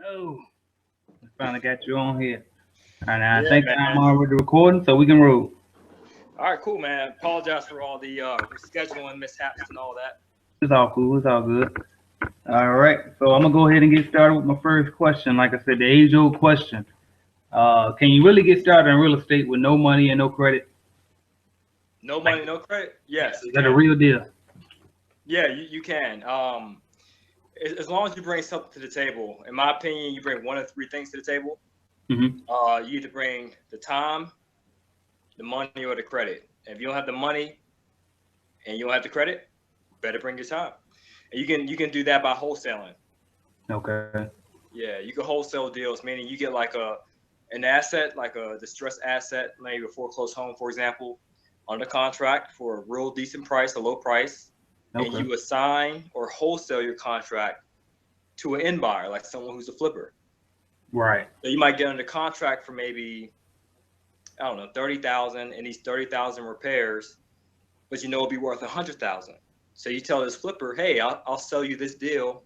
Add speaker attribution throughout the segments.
Speaker 1: Oh, I finally got you on here. And I
Speaker 2: Yeah,
Speaker 1: think I'm
Speaker 2: man.
Speaker 1: already recording, so we can roll.
Speaker 2: All right, cool, man. Apologize for all the scheduling mishaps and all that.
Speaker 1: It's all cool. It's all good. All right. So I'm gonna go ahead and get started with my first question. Like I said, the age-old question. Can you really get started in real estate with no money and no credit?
Speaker 2: No
Speaker 1: Like,
Speaker 2: money, no credit.
Speaker 1: yeah,
Speaker 2: Yes, you
Speaker 1: is that a
Speaker 2: can.
Speaker 1: real deal?
Speaker 2: Yeah, you can. As long as you bring something to the table. In my opinion, you bring one of three things to the table.
Speaker 1: Hmm.
Speaker 2: You either bring the time, the money, or the credit. If you don't have the money and you don't have the credit, better bring your time. And you can do that by wholesaling.
Speaker 1: Okay.
Speaker 2: Yeah, you can wholesale deals, meaning you get like an asset, like a distressed asset, maybe a foreclosed home, for example, under contract for a real decent price, a low price, and
Speaker 1: Okay.
Speaker 2: you assign or wholesale your contract to an end buyer, like someone who's a flipper.
Speaker 1: Right.
Speaker 2: So you might get under contract for maybe, I don't know, 30,000, and these 30,000 repairs, but you know it'll be worth 100,000. So you tell this flipper, hey, I'll sell you this deal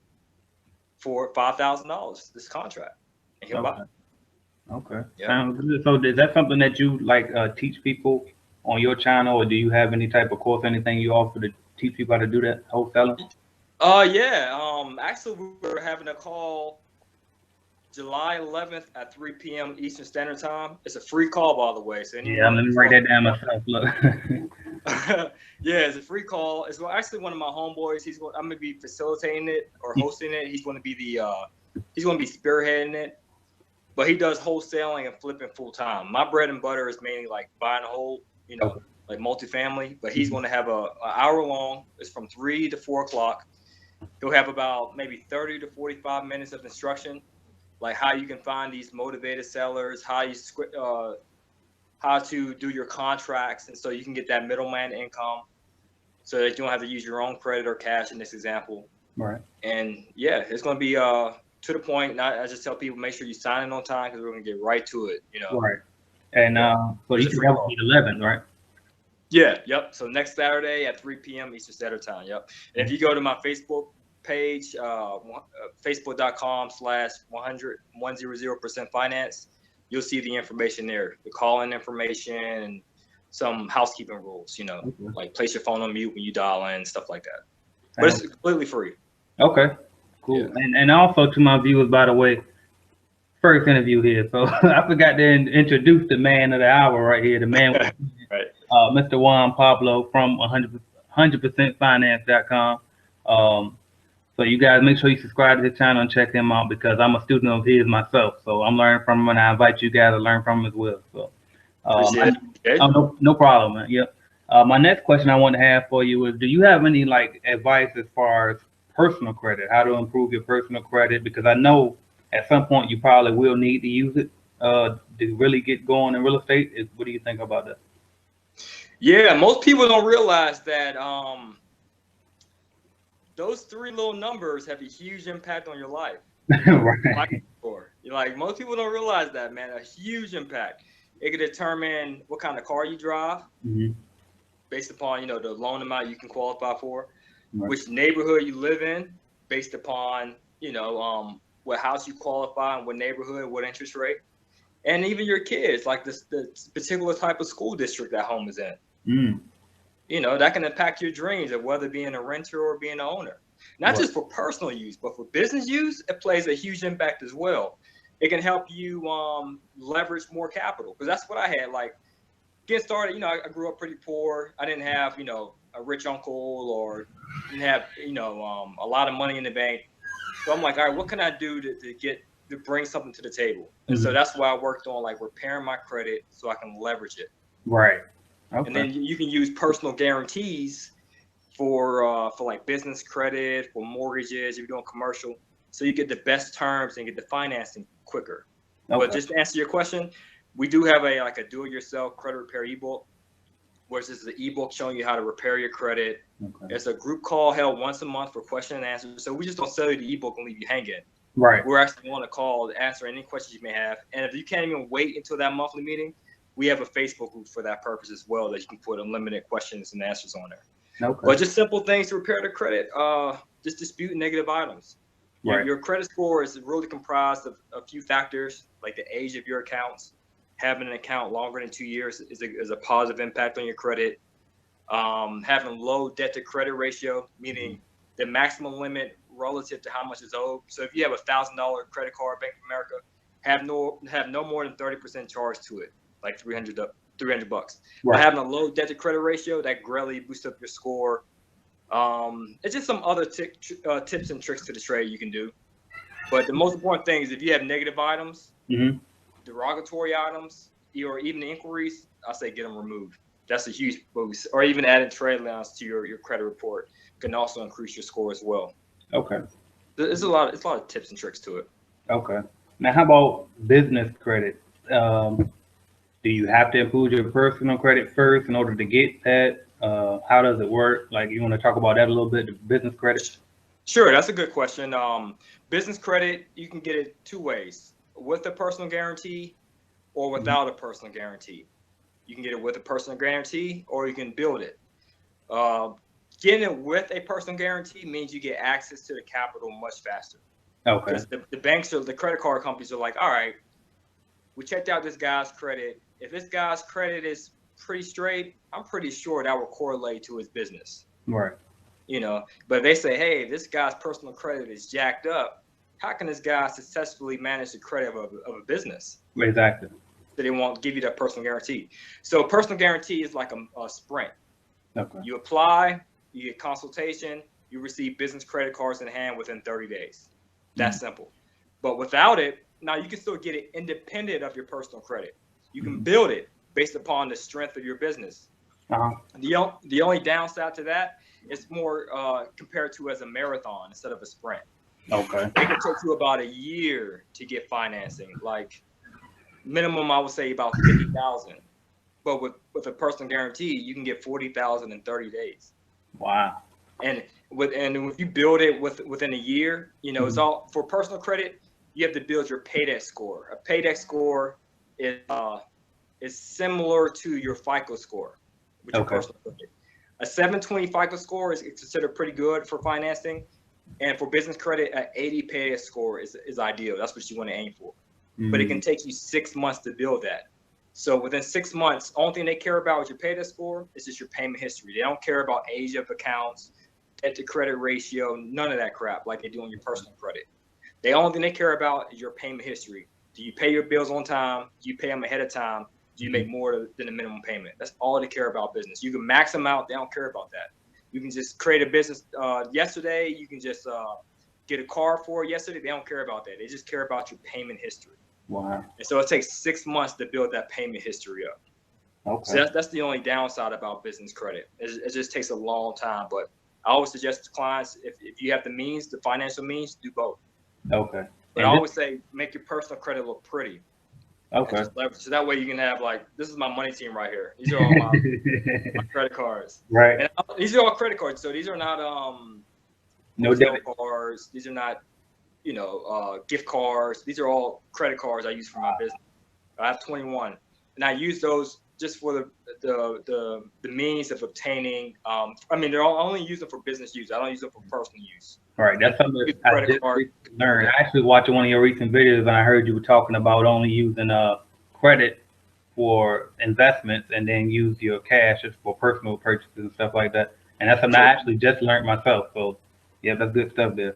Speaker 2: for $5,000, this contract, and he'll buy
Speaker 1: Okay.
Speaker 2: it.
Speaker 1: Okay.
Speaker 2: Yeah.
Speaker 1: Sounds good. So is that something that you like teach people on your channel, or do you have any type of course, anything you offer to teach people how to do that wholesaling?
Speaker 2: Yeah. Actually, we were having a call July 11th at 3 p.m. Eastern Standard Time. It's a free call, by the way. So
Speaker 1: Yeah,
Speaker 2: anyone
Speaker 1: let me
Speaker 2: who's
Speaker 1: write
Speaker 2: looking
Speaker 1: that down
Speaker 2: for
Speaker 1: myself. Look.
Speaker 2: one, yeah, it's a free call. It's actually one of my homeboys. I'm gonna be facilitating it or hosting it. He's gonna be spearheading it. But he does wholesaling and flipping full time. My bread and butter is mainly like buying a whole,
Speaker 1: Okay.
Speaker 2: like multifamily. But he's
Speaker 1: Mhm.
Speaker 2: going to have a hour long. It's from 3 to 4 o'clock. He'll have about maybe 30 to 45 minutes of instruction, like how you can find these motivated sellers, how to do your contracts, and so you can get that middleman income, so that you don't have to use your own credit or cash in this example.
Speaker 1: Right.
Speaker 2: And yeah, it's going to be to the point. Not I just tell people make sure you sign in on time because we're going to get right to it.
Speaker 1: Right. And
Speaker 2: Yeah,
Speaker 1: so
Speaker 2: it's
Speaker 1: you
Speaker 2: a
Speaker 1: said
Speaker 2: free
Speaker 1: that would be
Speaker 2: call.
Speaker 1: the 11th, right?
Speaker 2: Yeah, yep. So next Saturday at 3 p.m. Eastern Standard Time. Yep. And if you go to my Facebook page, facebook.com/100% finance, you'll see the information there, the call-in information, and some housekeeping rules.
Speaker 1: Okay.
Speaker 2: Like place your phone on mute when you dial in, stuff like that. But it's
Speaker 1: Sounds
Speaker 2: completely free.
Speaker 1: okay.
Speaker 2: Yeah.
Speaker 1: Cool. And also to my viewers, by the way, first interview here. So I forgot to introduce the man of the hour right here, the man,
Speaker 2: Right.
Speaker 1: Mr. Juan Pablo from 100percentfinance.com. So you guys make sure you subscribe to the channel and check him out because I'm a student of his myself. So I'm learning from him, and I invite you guys to learn from him as well. So
Speaker 2: Appreciate
Speaker 1: my,
Speaker 2: it. Okay.
Speaker 1: oh, no problem, man. Yep. My next question I want to have for you is: do you have any like advice as far as personal credit, how to improve your personal credit? Because I know at some point you probably will need to use it to really get going in real estate. What do you think about that?
Speaker 2: Yeah, most people don't realize that those three little numbers have a huge impact on your life. Like
Speaker 1: Right.
Speaker 2: score. Like most people don't realize that, man. A huge impact. It can determine what kind of car you drive
Speaker 1: Hmm.
Speaker 2: based upon the loan amount you can qualify for,
Speaker 1: Right.
Speaker 2: which neighborhood you live in based upon what house you qualify and what neighborhood, what interest rate, and even your kids, like the particular type of school district that home is in.
Speaker 1: Mm.
Speaker 2: That can impact your dreams of whether being a renter or being an owner. Not
Speaker 1: Right.
Speaker 2: just for personal use, but for business use, it plays a huge impact as well. It can help you leverage more capital because that's what I had. Like get started, I grew up pretty poor. I didn't have, a rich uncle or didn't have, a lot of money in the bank. So I'm like, all right, what can I do to bring something to the table? And so
Speaker 1: Hmm.
Speaker 2: that's why I worked on like repairing my credit so I can leverage it.
Speaker 1: Right.
Speaker 2: And
Speaker 1: Okay.
Speaker 2: then you can use personal guarantees for like business credit, for mortgages, if you're doing commercial, so you get the best terms and get the financing quicker. But
Speaker 1: Okay.
Speaker 2: just to answer your question, we do have a do-it-yourself credit repair ebook, where this is an ebook showing you how to repair your credit.
Speaker 1: Okay.
Speaker 2: It's a group call held once a month for question and answers. So we just don't sell you the ebook and leave you hanging.
Speaker 1: Right.
Speaker 2: We're actually on a call to answer any questions you may have. And if you can't even wait until that monthly meeting, we have a Facebook group for that purpose as well that you can put unlimited questions and answers on there.
Speaker 1: Okay.
Speaker 2: But just simple things to repair the credit. Just dispute negative items.
Speaker 1: Right.
Speaker 2: Your credit score is really comprised of a few factors, like the age of your accounts. Having an account longer than 2 years is a positive impact on your credit. Having low debt to credit ratio, meaning the maximum limit relative to how much is owed. So if you have $1,000 credit card, Bank of America, have no more than 30% charge to it, like 300 bucks.
Speaker 1: Right.
Speaker 2: But having a low debt to credit ratio, that greatly boosts up your score. It's just some other tips and tricks to the trade you can do. But the most important thing is if you have negative items, derogatory items, or even inquiries, I say get them removed. That's a huge boost. Or even adding trade lines to your credit report can also increase your score as well.
Speaker 1: Okay.
Speaker 2: There's a lot of tips and tricks to it.
Speaker 1: Okay. Now, how about business credit? Do you have to improve your personal credit first in order to get that? How does it work? Like, you want to talk about that a little bit, the business credit?
Speaker 2: Sure, that's a good question. Business credit, you can get it two ways: with a personal guarantee or without a personal guarantee. You can get it with a personal guarantee, or you can build it. Getting it with a personal guarantee means you get access to the capital much faster.
Speaker 1: Okay.
Speaker 2: Because the banks or the credit card companies are like, all right, we checked out this guy's credit. If this guy's credit is pretty straight, I'm pretty sure that will correlate to his business.
Speaker 1: Right.
Speaker 2: You know, but they say, hey, this guy's personal credit is jacked up. How can this guy successfully manage the credit of a business?
Speaker 1: Exactly.
Speaker 2: So they won't give you that personal guarantee. So personal guarantee is like a sprint.
Speaker 1: Okay.
Speaker 2: You apply, you get consultation, you receive business credit cards in hand within 30 days. That's simple. But without it, now you can still get it independent of your personal credit. You can build it based upon the strength of your business. The only downside to that is more compared to as a marathon instead of a sprint.
Speaker 1: Okay.
Speaker 2: It can take you about a year to get financing, like minimum I would say about 50,000. But with a personal guarantee, you can get 40,000 in 30 days.
Speaker 1: Wow.
Speaker 2: And if you build it within a year, you know, it's all for personal credit. You have to build your paydex score. A paydex score is similar to your FICO score with your personal credit. A 720 FICO score is considered pretty good for financing, and for business credit, an 80 paydex score is ideal. That's what you want to aim for. But it can take you 6 months to build that. So within 6 months, only thing they care about with your paydex score is just your payment history. They don't care about age of accounts, debt to credit ratio, none of that crap like they do on your personal credit. The only thing they care about is your payment history. Do you pay your bills on time? Do you pay them ahead of time? Do you make more than the minimum payment? That's all they care about business. You can max them out. They don't care about that. You can just create a business yesterday. You can just get a car for it yesterday. They don't care about that. They just care about your payment history.
Speaker 1: Wow.
Speaker 2: And so it takes 6 months to build that payment history up.
Speaker 1: Okay.
Speaker 2: So that's the only downside about business credit. It just takes a long time. But I always suggest to clients, if you have the means, the financial means, do both.
Speaker 1: Okay.
Speaker 2: But I always say, make your personal credit look pretty.
Speaker 1: Okay.
Speaker 2: So that way you can have like, this is my money team right here. These are all my credit cards.
Speaker 1: Right.
Speaker 2: And these are all credit cards. So these are not
Speaker 1: no debit
Speaker 2: cards. These are not, you know, gift cards. These are all credit cards I use for my business. I have 21, and I use those just for the means of obtaining. I mean, I only use them for business use. I don't use them for personal use.
Speaker 1: All right, that's something that I just learned. I actually watched one of your recent videos, and I heard you were talking about only using credit for investments, and then use your cash just for personal purchases and stuff like that. And that's something I actually just learned myself. So, yeah, that's good stuff there.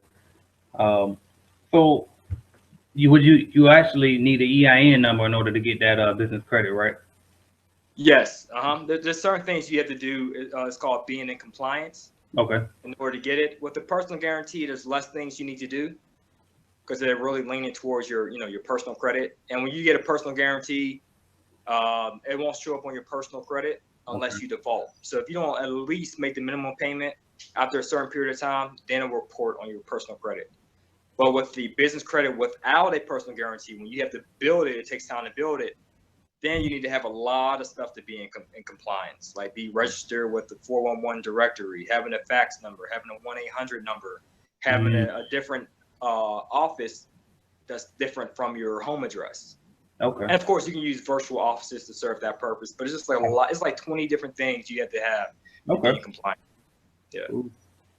Speaker 1: So, you actually need an EIN number in order to get that business credit, right?
Speaker 2: Yes. There's certain things you have to do. It's called being in compliance.
Speaker 1: Okay.
Speaker 2: In order to get it. With the personal guarantee, there's less things you need to do because they're really leaning towards your personal credit. And when you get a personal guarantee, it won't show up on your personal credit unless you default. So if you don't at least make the minimum payment after a certain period of time, then it will report on your personal credit. But with the business credit without a personal guarantee, when you have to build it, it takes time to build it. Then you need to have a lot of stuff to be in compliance, like be registered with the 411 directory, having a fax number, having a 1-800 number, having a different office that's different from your home address.
Speaker 1: Okay.
Speaker 2: And of course, you can use virtual offices to serve that purpose, but it's just like a lot. It's like 20 different things you have to have to be in compliance. Yeah.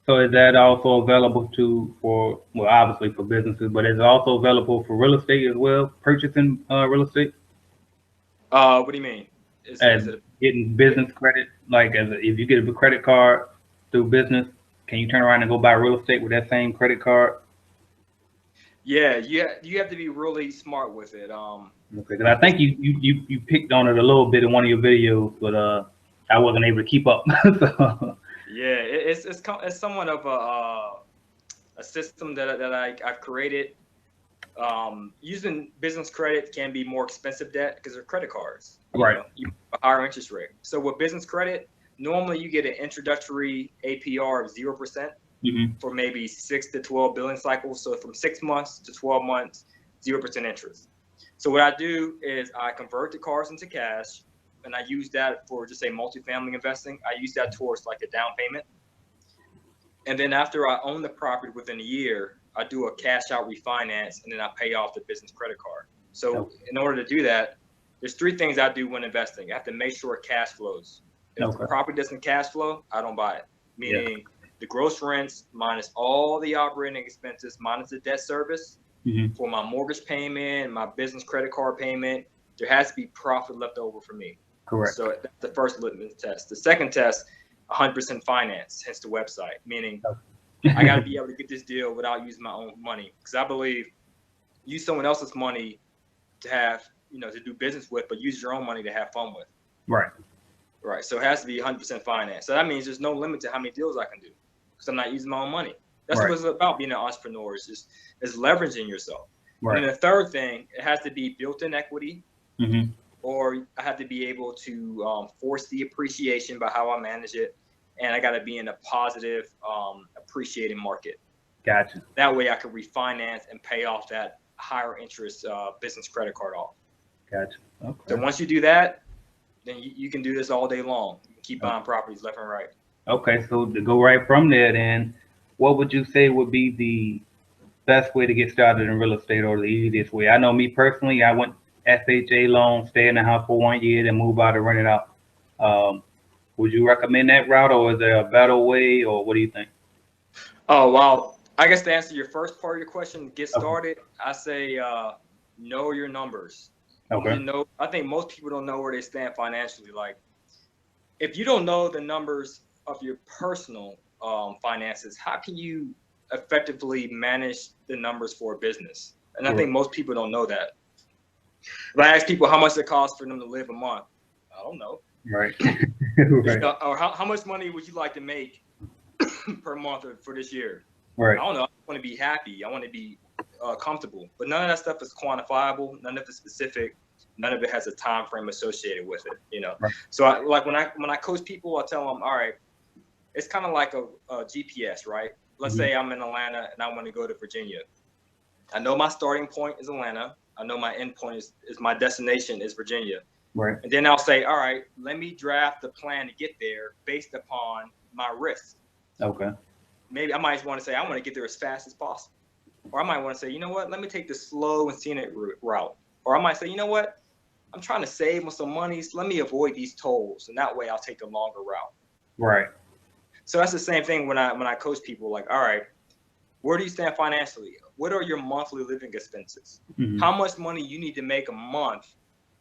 Speaker 1: So is that also available for, well, obviously for businesses, but is it also available for real estate as well? Purchasing real estate
Speaker 2: What do you mean? Is
Speaker 1: and
Speaker 2: it?
Speaker 1: getting business credit, like if you get a credit card through business, can you turn around and go buy real estate with that same credit card?
Speaker 2: Yeah, you have to be really smart with it.
Speaker 1: Okay, 'cause I think you picked on it a little bit in one of your videos, but I wasn't able to keep up. So,
Speaker 2: Yeah, it's somewhat of a system I've created. Using business credit can be more expensive debt because they're credit cards.
Speaker 1: right.
Speaker 2: You have a higher interest rate. So with business credit, normally you get an introductory APR of 0%
Speaker 1: Hmm.
Speaker 2: for maybe 6 to 12 billing cycles. So from 6 months to 12 months, 0% interest. So what I do is I convert the cars into cash, and I use that for just say multifamily investing. I use that towards like a down payment. And then after I own the property within a year, I do a cash out refinance, and then I pay off the business credit card. So
Speaker 1: Okay.
Speaker 2: in order to do that, there's three things I do when investing. I have to make sure it cash flows. If the
Speaker 1: Okay.
Speaker 2: property doesn't cash flow, I don't buy it.
Speaker 1: Yeah.
Speaker 2: Meaning the gross rents minus all the operating expenses minus the debt service
Speaker 1: Hmm.
Speaker 2: for my mortgage payment, my business credit card payment, there has to be profit left over for me.
Speaker 1: Correct.
Speaker 2: So that's the first litmus test. The second test, 100% finance, hence the website, meaning I got to be able to get this deal without using my own money, because I believe use someone else's money to have, to do business with, but use your own money to have fun with.
Speaker 1: Right.
Speaker 2: Right. So it has to be 100% finance. So that means there's no limit to how many deals I can do because I'm not using my own money. That's
Speaker 1: Right.
Speaker 2: what it's about being an entrepreneur. Is leveraging yourself.
Speaker 1: Right.
Speaker 2: And then the third thing, it has to be built-in equity,
Speaker 1: Hmm.
Speaker 2: or I have to be able to force the appreciation by how I manage it, and I got to be in a positive appreciating market.
Speaker 1: Gotcha.
Speaker 2: That way I can refinance and pay off that higher interest business credit card off.
Speaker 1: Gotcha.
Speaker 2: So
Speaker 1: Okay.
Speaker 2: once you do that, then you can do this all day long. You can keep buying properties left and right.
Speaker 1: Okay. So to go right from there, then, what would you say would be the best way to get started in real estate or the easiest way? I know me personally, I went FHA loan, stay in the house for 1 year, then move out and rent it out. Um, would you recommend that route, or is there a better way, or what do you think?
Speaker 2: Oh, well, I guess to answer your first part of your question, get
Speaker 1: Okay.
Speaker 2: started, I say know your numbers. You need to
Speaker 1: Okay.
Speaker 2: know. I think most people don't know where they stand financially. Like, if you don't know the numbers of your personal finances, how can you effectively manage the numbers for a business? And I think
Speaker 1: Correct.
Speaker 2: most people don't know that. If I ask people how much it costs for them to live a month, I don't know.
Speaker 1: Right. Right.
Speaker 2: Or how much money would you like to make per month for this year?
Speaker 1: Right.
Speaker 2: I don't know. I want to be happy. I want to be comfortable. But none of that stuff is quantifiable. None of it is specific. None of it has a time frame associated with it.
Speaker 1: Right.
Speaker 2: So when I coach people, I tell them, all right, it's kind of like a GPS, right? Let's
Speaker 1: Mhm.
Speaker 2: say I'm in Atlanta and I want to go to Virginia. I know my starting point is Atlanta. I know my end point is my destination is Virginia.
Speaker 1: Right.
Speaker 2: And then I'll say, all right, let me draft the plan to get there based upon my risk.
Speaker 1: Okay.
Speaker 2: Maybe I might want to say, I want to get there as fast as possible. Or I might want to say, you know what, let me take the slow and scenic route. Or I might say, you know what, I'm trying to save on some money, so let me avoid these tolls. And that way I'll take the longer route.
Speaker 1: Right.
Speaker 2: So that's the same thing when I coach people, like, all right, where do you stand financially? What are your monthly living expenses?
Speaker 1: Mhm.
Speaker 2: How much money you need to make a month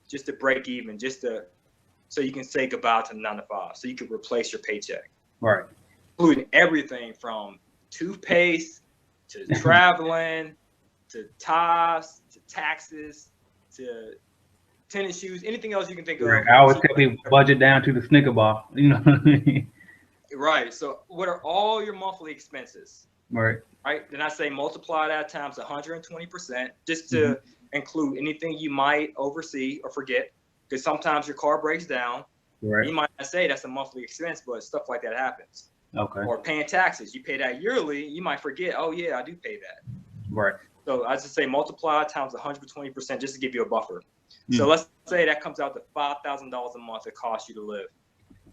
Speaker 2: just to break even, so you can say goodbye to the 9 to 5, so you can replace your paycheck,
Speaker 1: Right.
Speaker 2: including everything from toothpaste to traveling to ties to taxes to tennis shoes, anything else you can think
Speaker 1: Right.
Speaker 2: of.
Speaker 1: I always tell people budget down to the Snicker bar. You know.
Speaker 2: Right. So what are all your monthly expenses?
Speaker 1: Right.
Speaker 2: Right. Then I say multiply that times 120%, just to include anything you might oversee or forget. Because sometimes your car breaks down.
Speaker 1: Right.
Speaker 2: You might not say that's a monthly expense, but stuff like that happens.
Speaker 1: Okay.
Speaker 2: Or paying taxes. You pay that yearly. You might forget, oh, yeah, I do pay that.
Speaker 1: Right.
Speaker 2: So I just say multiply times 120% just to give you a buffer. So let's say that comes out to $5,000 a month it costs you to live.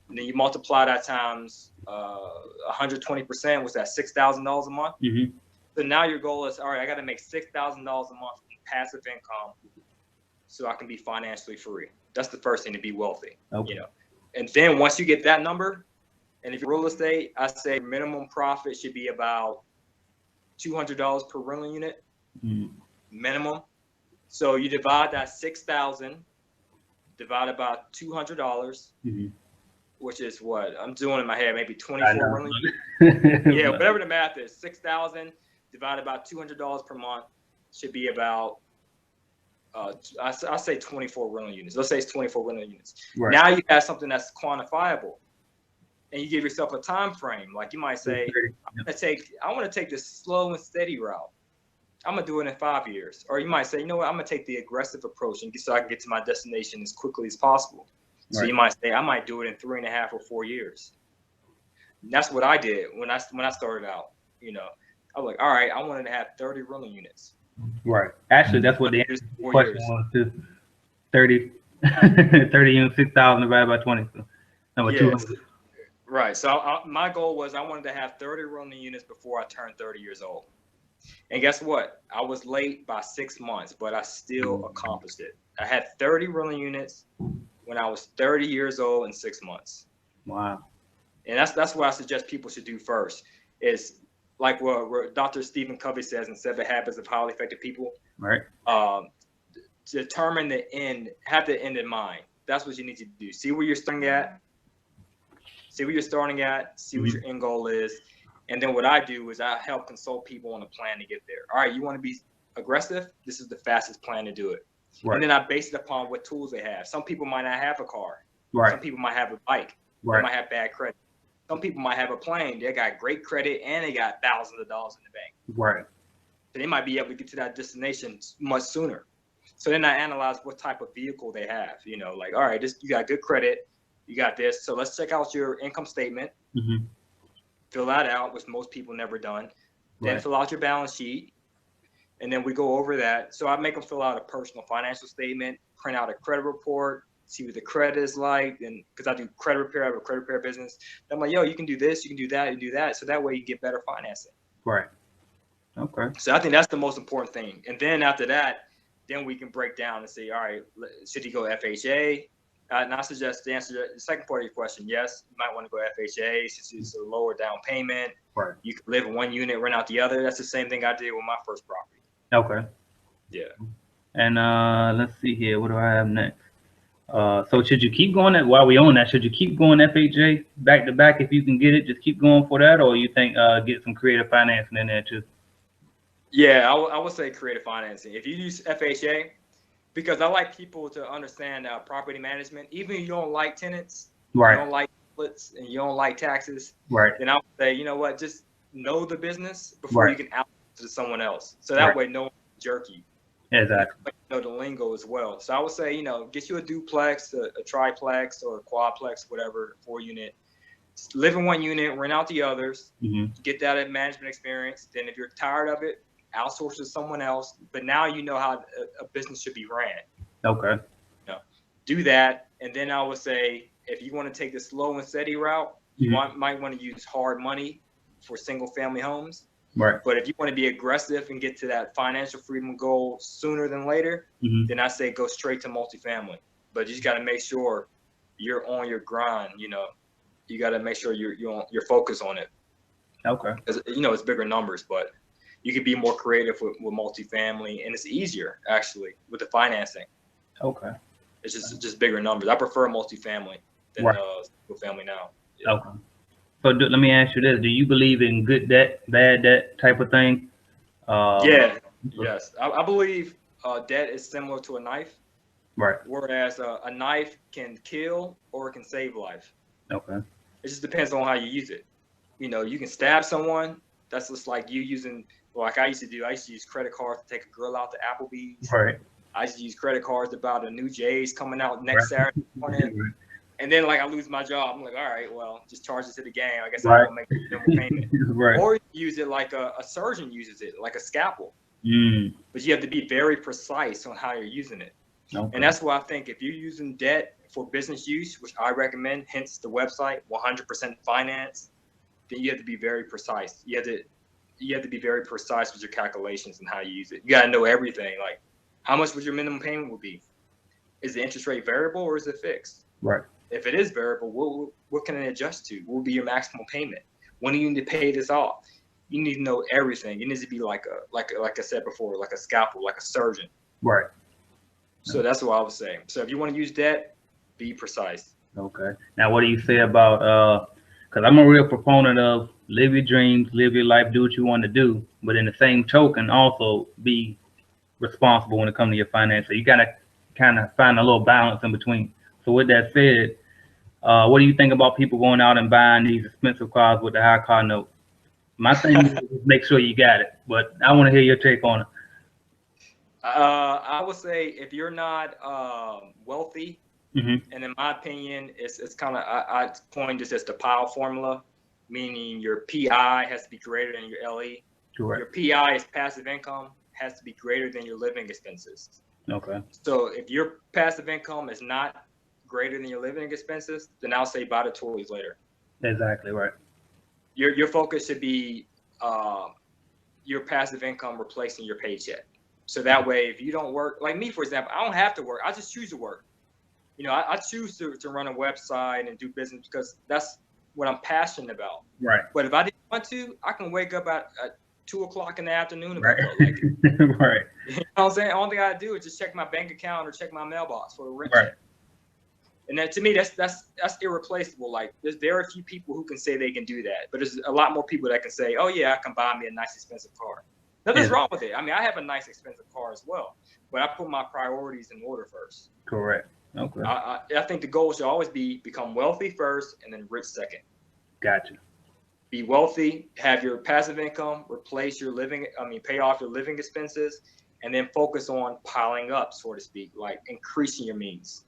Speaker 2: And then you multiply that times 120%, was that $6,000 a month?
Speaker 1: Mm-hmm.
Speaker 2: So now your goal is, all right, I got to make $6,000 a month in passive income so I can be financially free. That's the first thing, to be wealthy.
Speaker 1: Okay.
Speaker 2: And then once you get that number, And if you're real estate, I say minimum profit should be about $200 per rental unit, minimum. So you divide that 6,000 divided by $200, which is what I'm doing in my head, maybe 24 rental units. Yeah, whatever the math is, 6,000 divided by $200 per month should be about I say 24 rental units. Let's say it's 24 rental units. Right. Now you have something that's quantifiable, and you give yourself a time frame. Like you might say, I want to take this slow and steady route. I'm gonna do it in 5 years. Or you might say, you know what, I'm gonna take the aggressive approach and so I can get to my destination as quickly as possible. So you might say, I might do it in 3.5 or 4 years. And that's what I did when I started out. You know, I was like, all right, I wanted to have 30 rental units.
Speaker 1: Right. Actually, that's what the question was too. 30 units, 6,000 divided by 20. So number 200.
Speaker 2: Right. So my goal was I wanted to have 30 rental units before I turned 30 years old. And guess what? I was late by 6 months, but I still accomplished it. I had 30 rental units when I was 30 years old in 6 months.
Speaker 1: Wow. And
Speaker 2: that's what I suggest people should do first is like what Dr. Stephen Covey says in 7 Habits of Highly Effective People.
Speaker 1: Right.
Speaker 2: Determine the end, have the end in mind. That's what you need to do. See where you're starting at. See what your end goal is. And then what I do is I help consult people on a plan to get there. All right, you want to be aggressive? This is the fastest plan to do it. Right. And then I base it upon what tools they have. Some people might not have a car. Right. Some people might have a bike. Right. They might have bad credit. Some people might have a plane. They got great credit and they got thousands of dollars in the bank.
Speaker 1: Right.
Speaker 2: So they might be able to get to that destination much sooner. So then I analyze what type of vehicle they have. You know, like, all right, you got good credit. You got this. So let's check out your income statement. Fill that out, which most people never done. Then fill out your balance sheet. And then we go over that. So I make them fill out a personal financial statement, print out a credit report, see what the credit is like. And because I do credit repair, I have a credit repair business. I'm like, yo, you can do this, you can do that, and do that. So that way you get better financing.
Speaker 1: Right. Okay.
Speaker 2: So I think that's the most important thing. And then after that, then we can break down and say, all right, should you go FHA? And I suggest to answer the second part of your question, yes, you might want to go FHA since it's a lower down payment.
Speaker 1: Right.
Speaker 2: You can live in one unit, rent out the other. That's the same thing I did with my first property.
Speaker 1: Okay.
Speaker 2: Yeah.
Speaker 1: And let's see here. What do I have next? So should you keep going while we own that? Should you keep going FHA back to back if you can get it? Just keep going for that, or you think get some creative financing in there too?
Speaker 2: Yeah, I would say creative financing. If you use FHA, because I like people to understand property management. Even if you don't like tenants,
Speaker 1: right?
Speaker 2: You don't like splits, and you don't like taxes,
Speaker 1: right?
Speaker 2: Then I would say, you know what, just know the business before you can outsource it to someone else. So that way, no one can jerk you.
Speaker 1: Exactly.
Speaker 2: You know the lingo as well. So I would say, get you a duplex, a triplex, or a quadplex, whatever, 4-unit. Live in one unit, rent out the others. Get that management experience. Then if you're tired of it, outsource to someone else, but now you know how a business should be ran.
Speaker 1: Okay.
Speaker 2: Do that, and then I would say if you want to take the slow and steady route, you might want to use hard money for single-family homes.
Speaker 1: Right.
Speaker 2: But if you want to be aggressive and get to that financial freedom goal sooner than later, then I say go straight to multifamily. But you just got to make sure you're on your grind. You got to make sure you're focused on it.
Speaker 1: Okay.
Speaker 2: Because it's bigger numbers, but you could be more creative with multifamily, and it's easier actually with the financing.
Speaker 1: Okay.
Speaker 2: It's just bigger numbers. I prefer multifamily than single family now. Yeah.
Speaker 1: Okay. So let me ask you this: do you believe in good debt, bad debt type of thing?
Speaker 2: Yes. I believe debt is similar to a knife.
Speaker 1: Right.
Speaker 2: Whereas a knife can kill or it can save life.
Speaker 1: Okay.
Speaker 2: It just depends on how you use it. You can stab someone. That's just like you using, like I used to do. I used to use credit cards to take a girl out to Applebee's.
Speaker 1: Right.
Speaker 2: I used to use credit cards to buy the new J's coming out next Saturday morning. And then like I lose my job. I'm like, all right, well, just charge it to the game. I guess I don't make a minimum payment.
Speaker 1: Right.
Speaker 2: Or you use it like a surgeon uses it, like a scalpel. But you have to be very precise on how you're using it. Okay. And that's why I think if you're using debt for business use, which I recommend, hence the website, 100% finance, then you have to be very precise. You have to be very precise with your calculations and how you use it. You got to know everything. Like, how much would your minimum payment would be? Is the interest rate variable or is it fixed?
Speaker 1: Right.
Speaker 2: If it is variable, what can it adjust to? What will be your maximum payment? When do you need to pay this off? You need to know everything. It needs to be like I said before, like a scalpel, like a surgeon.
Speaker 1: Right.
Speaker 2: So that's what I was saying. So if you want to use debt, be precise.
Speaker 1: Okay. Now, what do you say about because I'm a real proponent of live your dreams, live your life, do what you want to do, but in the same token, also be responsible when it comes to your finances. So you gotta kind of find a little balance in between. So with that said, what do you think about people going out and buying these expensive cars with the high car note? My thing is make sure you got it, but I want to hear your take on it.
Speaker 2: I would say if you're not wealthy,
Speaker 1: Mm-hmm.
Speaker 2: and in my opinion, it's kind of I coined this as the PILE formula, meaning your PI has to be greater than your LE.
Speaker 1: Correct.
Speaker 2: Your PI is passive income, has to be greater than your living expenses.
Speaker 1: Okay.
Speaker 2: So if your passive income is not greater than your living expenses, then I'll say buy the toys later.
Speaker 1: Exactly right.
Speaker 2: Your focus should be your passive income replacing your paycheck. So that way, if you don't work, like me, for example, I don't have to work. I just choose to work. You know, I choose to run a website and do business because that's what I'm passionate about.
Speaker 1: Right.
Speaker 2: But if I didn't want to, I can wake up at 2 o'clock in the afternoon if
Speaker 1: Right.
Speaker 2: I felt like it.
Speaker 1: Right.
Speaker 2: You know what I'm saying? The only thing I do is just check my bank account or check my mailbox for a rent
Speaker 1: Right.
Speaker 2: check. And that, to me, that's irreplaceable. Like, there's very few people who can say they can do that, but there's a lot more people that can say, "Oh yeah, I can buy me a nice expensive car." Nothing's wrong with it. I mean, I have a nice expensive car as well, but I put my priorities in order first.
Speaker 1: Correct. Okay.
Speaker 2: I think the goal should always be become wealthy first and then rich second.
Speaker 1: Gotcha.
Speaker 2: Be wealthy, have your passive income, replace your pay off your living expenses, and then focus on piling up, so to speak, like increasing your means.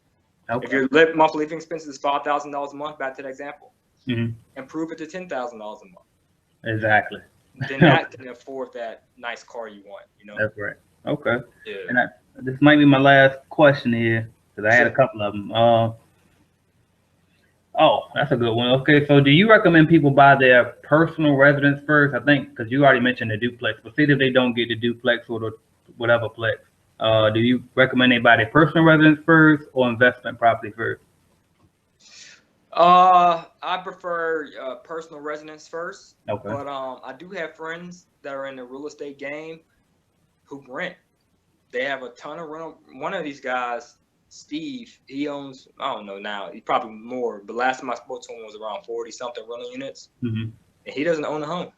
Speaker 1: Okay.
Speaker 2: If your monthly living expenses is $5,000 a month, back to that example,
Speaker 1: Mm-hmm.
Speaker 2: improve it to $10,000 a month.
Speaker 1: Exactly.
Speaker 2: Then that can afford that nice car you want. You know.
Speaker 1: That's right. Okay.
Speaker 2: Yeah.
Speaker 1: And this might be my last question here because I had a couple of them. Oh, that's a good one. Okay, so do you recommend people buy their personal residence first? I think because you already mentioned the duplex, but say that they don't get the duplex or the whatever plex. Do you recommend they buy their personal residence first or investment property first?
Speaker 2: I prefer personal residence first.
Speaker 1: Okay.
Speaker 2: But I do have friends that are in the real estate game who rent. They have a ton of rental. One of these guys, Steve, he owns, I don't know now, he's probably more, but last time I spoke to him was around 40 something rental units.
Speaker 1: Mm-hmm.
Speaker 2: And he doesn't own a home.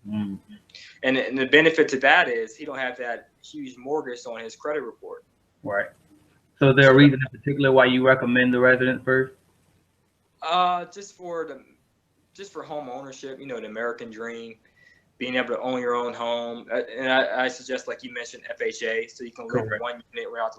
Speaker 1: Mm.
Speaker 2: And the benefit to that is he don't have that huge mortgage on his credit report.
Speaker 1: Right. So is there a reason in particular why you recommend the residence first?
Speaker 2: Just for home ownership, you know, the American dream, being able to own your own home. And I suggest, like you mentioned, FHA, so you can live in one unit without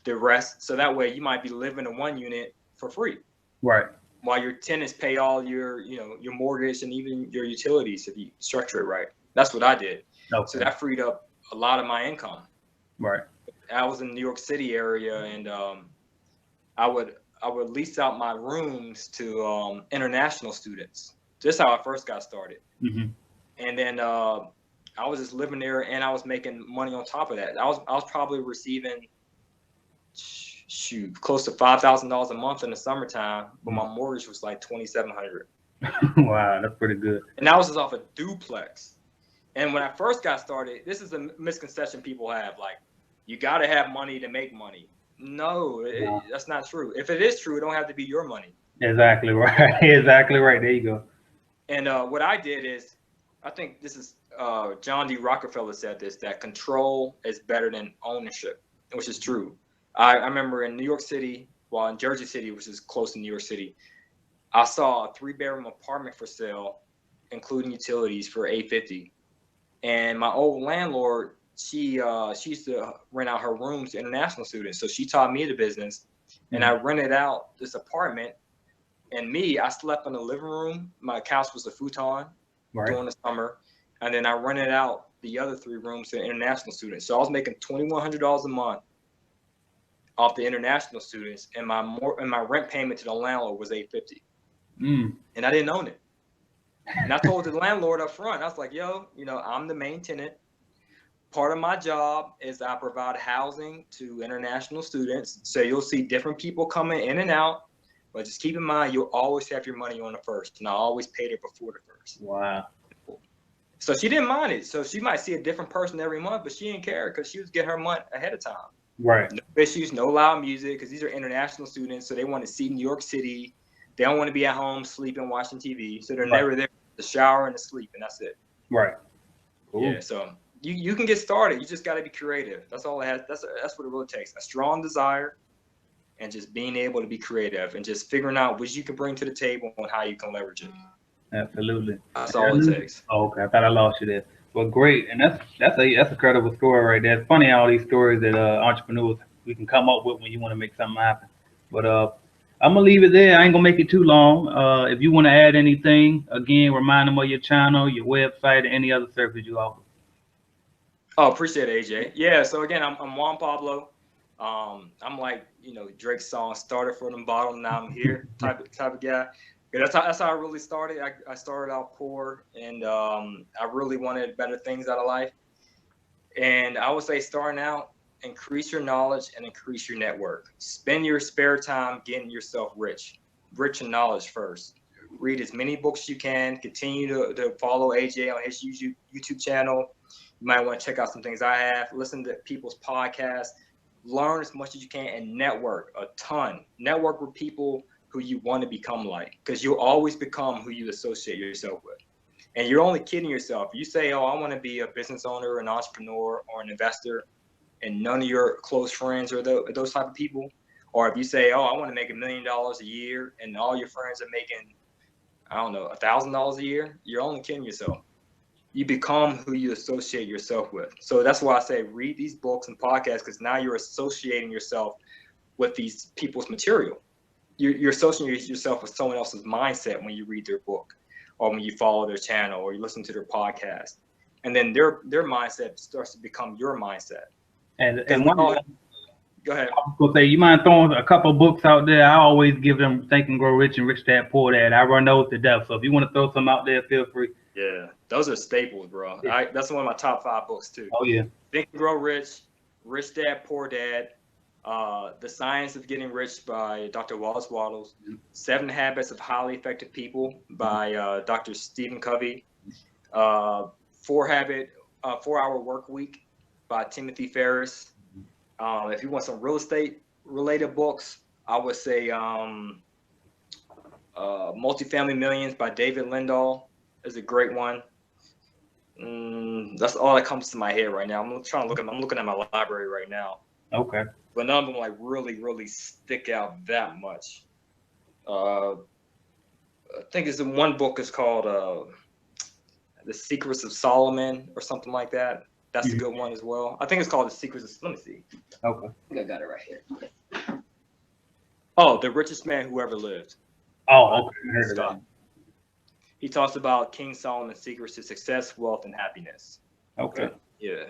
Speaker 2: the rest. So that way you might be living in one unit for free.
Speaker 1: Right.
Speaker 2: While your tenants pay all your mortgage and even your utilities if you structure it right. That's what I did.
Speaker 1: Okay.
Speaker 2: So that freed up a lot of my income.
Speaker 1: Right.
Speaker 2: I was in the New York City area, and I would lease out my rooms to international students. Just how I first got started.
Speaker 1: Mm-hmm.
Speaker 2: And then I was just living there, and I was making money on top of that. I was probably receiving close to $5,000 a month in the summertime, but my mortgage was like $2,700.
Speaker 1: Wow, that's pretty good.
Speaker 2: And that was just off a duplex. And when I first got started, this is a misconception people have, like, you got to have money to make money. No, that's not true. If it is true, it don't have to be your money.
Speaker 1: Exactly right. Exactly right. There you go. And
Speaker 2: what I did is, I think this is John D. Rockefeller said this, that control is better than ownership, which is true. I remember in New York City, in Jersey City, which is close to New York City, I saw a 3-bedroom apartment for sale, including utilities, for $850. And my old landlord, she used to rent out her rooms to international students. So she taught me the business, and I rented out this apartment. And I slept in the living room. My couch was a futon during the summer. And then I rented out the other 3 rooms to international students. So I was making $2,100 a month off the international students, and my rent payment to the landlord was $850. And I didn't own it. And I told the landlord up front, I was like, yo, I'm the main tenant. Part of my job is I provide housing to international students. So you'll see different people coming in and out. But just keep in mind, you'll always have your money on the first, and I always paid it before the first.
Speaker 1: Wow.
Speaker 2: So she didn't mind it. So she might see a different person every month, but she didn't care because she was getting her money ahead of time.
Speaker 1: Right.
Speaker 2: No issues, no loud music, because these are international students, so they want to see New York City. They don't want to be at home sleeping, watching TV. So they're never there. The shower and the sleep, and that's it.
Speaker 1: Right. Cool.
Speaker 2: Yeah. So you can get started. You just got to be creative. That's all it has. That's what it really takes. A strong desire, and just being able to be creative, and just figuring out what you can bring to the table and how you can leverage it.
Speaker 1: Absolutely.
Speaker 2: That's all it takes.
Speaker 1: Oh, okay. I thought I lost you there. Well, great, and that's a credible story right there. It's funny all these stories that entrepreneurs we can come up with when you want to make something happen. But I'm gonna leave it there. I ain't gonna make it too long. If you want to add anything, again, remind them of your channel, your website, and any other service you offer.
Speaker 2: Oh, appreciate it, AJ. Yeah. So again, I'm Juan Pablo. I'm like, Drake's song "Started from the bottom, now I'm here" type of guy. That's how I really started. I started out poor, and I really wanted better things out of life. And I would say, starting out, increase your knowledge and increase your network. Spend your spare time getting yourself rich in knowledge first. Read as many books as you can. Continue to follow AJ on his YouTube channel. You might want to check out some things I have. Listen to people's podcasts. Learn as much as you can and network a ton. Network with people who you want to become like, because you'll always become who you associate yourself with. And you're only kidding yourself. You say, oh, I want to be a business owner, an entrepreneur, or an investor, and none of your close friends are those type of people. Or if you say, oh, I want to make $1 million a year, and all your friends are making, I don't know, $1,000 a year, you're only kidding yourself. You become who you associate yourself with. So that's why I say read these books and podcasts, because now you're associating yourself with these people's material. You're associating yourself with someone else's mindset when you read their book, or when you follow their channel, or you listen to their podcast, and then their mindset starts to become your mindset.
Speaker 1: And one,
Speaker 2: go ahead.
Speaker 1: I was gonna say, you mind throwing a couple of books out there? I always give them Think and Grow Rich and Rich Dad Poor Dad. I run those to death. So if you want to throw some out there, feel free.
Speaker 2: Yeah, those are staples, bro.
Speaker 1: Yeah.
Speaker 2: That's one of my top 5 books too.
Speaker 1: Oh yeah.
Speaker 2: Think and Grow Rich, Rich Dad Poor Dad, The Science of Getting Rich by Dr. Wallace Wattles, 7 Habits of Highly Effective People by Dr. Stephen Covey, 4-Hour Work Week by Timothy Ferriss. If you want some real estate related books, I would say Multifamily Millions by David Lindahl is a great one. That's all that comes to my head right now. I'm looking at my library right now.
Speaker 1: Okay.
Speaker 2: But none of them like really stick out that much. I think it's one book is called The Secrets of Solomon or something like that. That's a good one as well. I think it's called The Secrets of, let me see.
Speaker 1: Okay.
Speaker 2: I think I got it right here. Oh, The Richest Man Who Ever Lived.
Speaker 1: Oh, okay. I heard of that.
Speaker 2: He talks about King Solomon's secrets to success, wealth, and happiness.
Speaker 1: Okay.
Speaker 2: Yeah.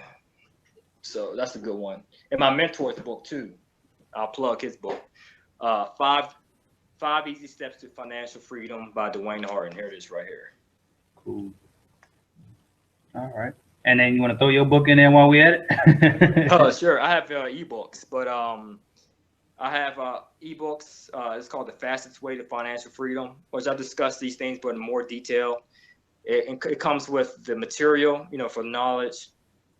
Speaker 2: So that's a good one. And my mentor's book too. I'll plug his book. Five Easy Steps to Financial Freedom by Dwayne Harden. Here it is right here.
Speaker 1: Cool. All right. And then you want to throw your book in there while we at it?
Speaker 2: Oh, sure. I have ebooks, but I have ebooks. It's called The Fastest Way to Financial Freedom, which I discuss these things, but in more detail. It comes with the material, for knowledge,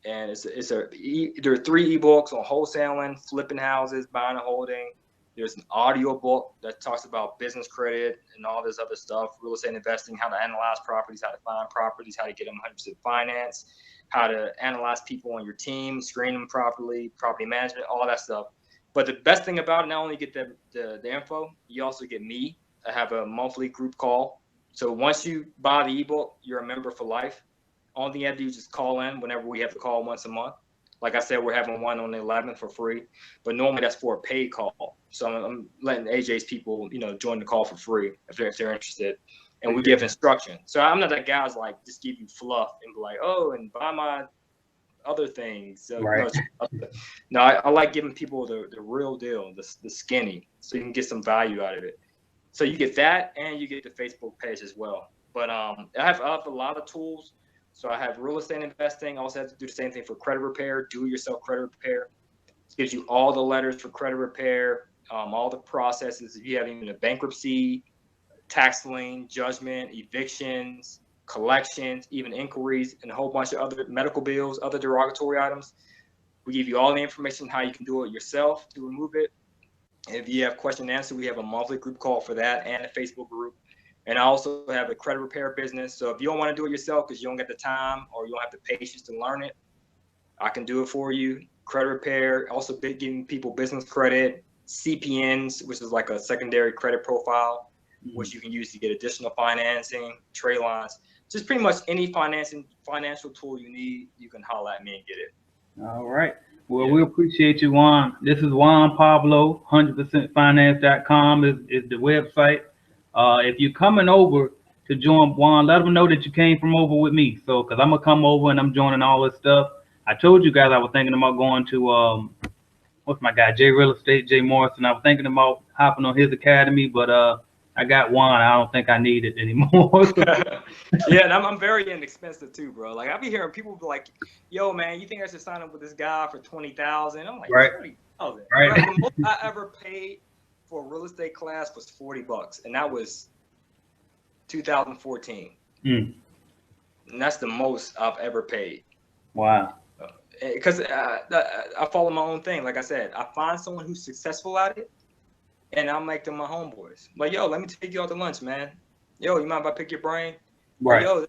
Speaker 2: and there are 3 ebooks on wholesaling, flipping houses, buying and holding. There's an audio book that talks about business credit and all this other stuff, real estate investing, how to analyze properties, how to find properties, how to get them 100% finance, how to analyze people on your team, screen them properly, property management, all that stuff. But the best thing about it, not only get the info, you also get me. I have a monthly group call. So once you buy the ebook, you're a member for life. Only thing you have to do is just call in whenever we have to call once a month. Like I said, we're having one on the 11th for free, but normally that's for a paid call. So I'm letting AJ's people, join the call for free if they're interested, and we give instruction. So I'm not that guy's like just give you fluff and be like, oh, and buy my other things. So,
Speaker 1: right.
Speaker 2: No, I like giving people the real deal, the skinny, so you can get some value out of it. So you get that, and you get the Facebook page as well. But I have a lot of tools. So I have real estate investing. I also have to do the same thing for credit repair, do-it-yourself credit repair. It gives you all the letters for credit repair, all the processes. If you have even a bankruptcy, tax lien, judgment, evictions, collections, even inquiries, and a whole bunch of other medical bills, other derogatory items. We give you all the information how you can do it yourself to remove it. If you have question and answer, we have a monthly group call for that and a Facebook group. And I also have a credit repair business. So if you don't want to do it yourself because you don't get the time or you don't have the patience to learn it, I can do it for you. Credit repair, also giving people business credit, CPNs, which is like a secondary credit profile, which you can use to get additional financing, trade lines, just pretty much any financial tool you need, you can holler at me and get it.
Speaker 1: All right. Well, we appreciate you, Juan. This is Juan Pablo, 100%finance.com is the website. If you're coming over to join Juan, let them know that you came from over with me. So, because I'm going to come over and I'm joining all this stuff. I told you guys I was thinking about going to, what's my guy, Jay Real Estate, Jay Morrison. I was thinking about hopping on his academy, but I got Juan. I don't think I need it anymore.
Speaker 2: Yeah, and I'm very inexpensive too, bro. Like I be hearing people be like, "Yo, man, you think I should sign up with this guy for $20,000?" I'm like,
Speaker 1: right.
Speaker 2: $20,000.
Speaker 1: Right.
Speaker 2: The most I ever paid for a real estate class was $40, and that was 2014. And that's the most I've ever paid.
Speaker 1: Wow.
Speaker 2: Because I follow my own thing. Like I said, I find someone who's successful at it, and I'll make them my homeboys. Like, yo, let me take you out to lunch, man. Yo, you mind if I pick your brain?
Speaker 1: Right.
Speaker 2: Or,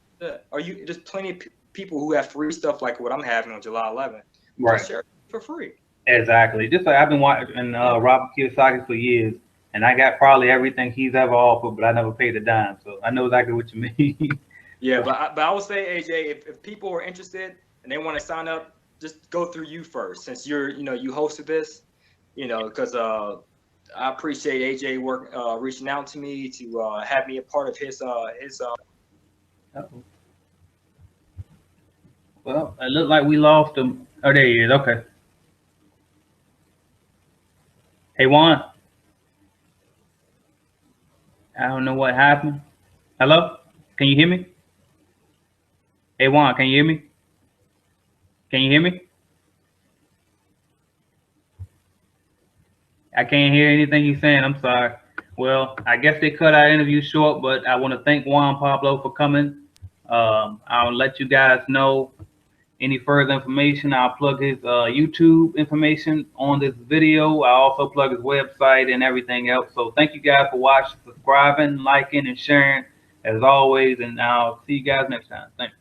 Speaker 2: yo, there's plenty of people who have free stuff like what I'm having on July 11th.
Speaker 1: Right.
Speaker 2: Just share it for free.
Speaker 1: Exactly. Just like I've been watching Robert Kiyosaki for years, and I got probably everything he's ever offered, but I never paid a dime. So I know exactly what you mean.
Speaker 2: Yeah, but I would say, AJ, if people are interested and they want to sign up, just go through you first, since you hosted this, because I appreciate AJ reaching out to me to have me a part of his.
Speaker 1: Well, it looked like we lost him. Oh, there he is. Okay. Hey, Juan. I don't know what happened. Hello? Can you hear me? Hey, Juan, can you hear me? Can you hear me? I can't hear anything you're saying. I'm sorry. Well, I guess they cut our interview short, but I want to thank Juan Pablo for coming. I'll let you guys know any further information. I'll plug his YouTube information on this video. I'll also plug his website and everything else. So thank you guys for watching, subscribing, liking, and sharing as always. And I'll see you guys next time. Thanks.